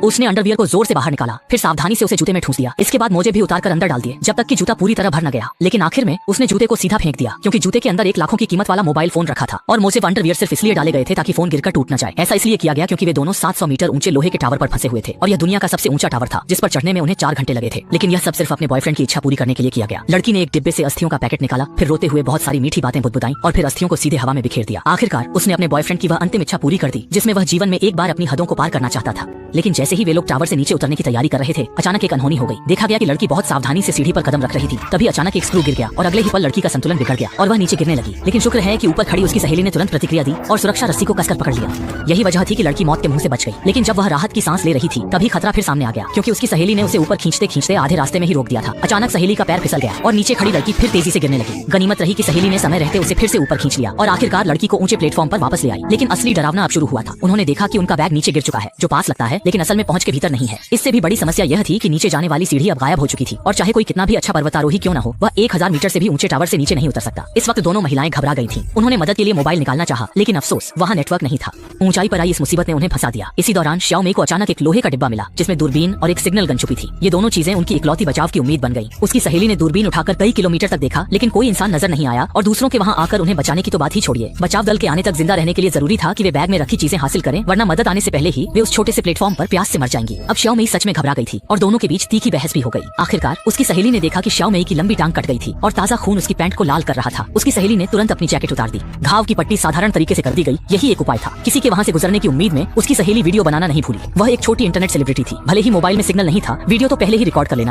उसने अंडरवियर को जोर से बाहर निकाला, फिर सावधानी से उसे जूते में ठूस दिया। इसके बाद मोजे भी उतार कर अंदर डाल दिए, जब तक कि जूता पूरी तरह भर न गया। लेकिन आखिर में उसने जूते को सीधा फेंक दिया, क्योंकि जूते के अंदर 1 लाख की कीमत वाला मोबाइल फोन रखा था। और मोजे अंडरवियर सिर्फ इसलिए डाले गए थे ताकि फोन गिरकर टूट न जाए। ऐसा इसलिए किया गया क्योंकि वे दोनों 700 मीटर ऊंचे लोहे के टावर पर फंसे हुए थे, और यह दुनिया का सबसे ऊंचा टावर था, जिस पर चढ़ने में उन्हें 4 घंटे लगे थे। लेकिन यह सब सिर्फ अपने बॉयफ्रेंड की इच्छा पूरी करने के लिए किया गया। लड़की ने एक डिब्बे से अस्थियों का पैकेट निकाला, फिर रोते हुए बहुत सारी मीठी बातें बुदबुदाई और फिर अस्थियों को सीधे हवा में बिखेर दिया। आखिरकार उसने अपने बॉयफ्रेंड की वह अंतिम इच्छा पूरी कर दी, जिसमें वह जीवन में एक बार अपनी हदों को पार करना चाहता था। लेकिन जैसे ही वे लोग टावर से नीचे उतरने की तैयारी कर रहे थे, अचानक एक अनहोनी हो गई। देखा गया कि लड़की बहुत सावधानी से सीढ़ी पर कदम रख रही थी, तभी अचानक एक स्क्रू गिर गया और अगले ही पल लड़की का संतुलन बिगड़ गया और वह नीचे गिरने लगी। लेकिन शुक्र है कि ऊपर खड़ी उसकी सहेली ने तुरंत प्रतिक्रिया दी और सुरक्षा रस्सी को कसकर पकड़ लिया। यही वजह थी कि लड़की मौत के मुंह से बच गई। लेकिन जब वह राहत की सांस ले रही थी, तभी खतरा फिर सामने आ गया, क्योंकि उसकी सहेली ने उसे ऊपर खींचते खींचते आधे रास्ते में ही रोक दिया था। अचानक सहेली का पैर फिसल गया और नीचे खड़ी लड़की फिर तेजी से गिरने लगी। गनीमत रही कि सहेली ने समय रहते उसे फिर से ऊपर खींच लिया और आखिरकार लड़की को ऊंचे प्लेटफॉर्म पर वापस ले आई। लेकिन असली डरावना अब शुरू हुआ था। उन्होंने देखा कि उनका बैग नीचे गिर चुका है, जो पास लगता है लेकिन असल में पहुंच के भीतर नहीं है। इससे भी बड़ी समस्या यह थी कि नीचे जाने वाली सीढ़ी अब गायब हो चुकी थी, और चाहे कोई कितना भी अच्छा पर्वतारोही क्यों न हो, वह 1000 मीटर से भी ऊंचे टावर से नीचे नहीं उतर सकता। इस वक्त दोनों महिलाएं घबरा गई थीं। उन्होंने मदद के लिए मोबाइल निकालना चाहा, लेकिन अफसोस वहाँ नेटवर्क नहीं था। ऊंचाई पर आई इस मुसीबत ने उन्हें फंसा दिया। इसी दौरान श्याओमी को अचानक एक लोहे का डिब्बा मिला, जिसमें दूरबीन और एक सिग्नल गन छुपी थी। ये दोनों चीजें उनकी इकलौती बचाव की उम्मीद बन गई। उसकी सहेली ने दूरबीन उठाकर कई किलोमीटर तक देखा, लेकिन कोई इंसान नजर नहीं आया, और दूसरों के वहाँ आकर उन्हें बचाने की तो बात ही छोड़िए। बचाव दल के आने तक जिंदा रहने के लिए जरूरी था कि वे बैग में रखी चीजें हासिल करें, वरना मदद आने से पहले ही वे उस छोटे से प्लेटफॉर्म पर प्यास से मर जाएंगी। अब श्याओमी सच में घबरा गई थी और दोनों के बीच तीखी बहस भी हो गई। आखिरकार उसकी सहेली ने देखा कि श्याओमी की लंबी टांग कट गई थी और ताजा खून उसकी पैंट को लाल कर रहा था। उसकी सहेली ने तुरंत अपनी जैकेट उतार दी। घाव की पट्टी साधारण तरीके से कर दी गई, यही एक उपाय था। किसी के वहाँ से गुजरने की उम्मीद में उसकी सहेली वीडियो बनाना नहीं भूली। वह एक छोटी इंटरनेट सेलिब्रिटी थी, भले ही मोबाइल में सिग्नल नहीं था, वीडियो तो पहले ही रिकॉर्ड कर लेना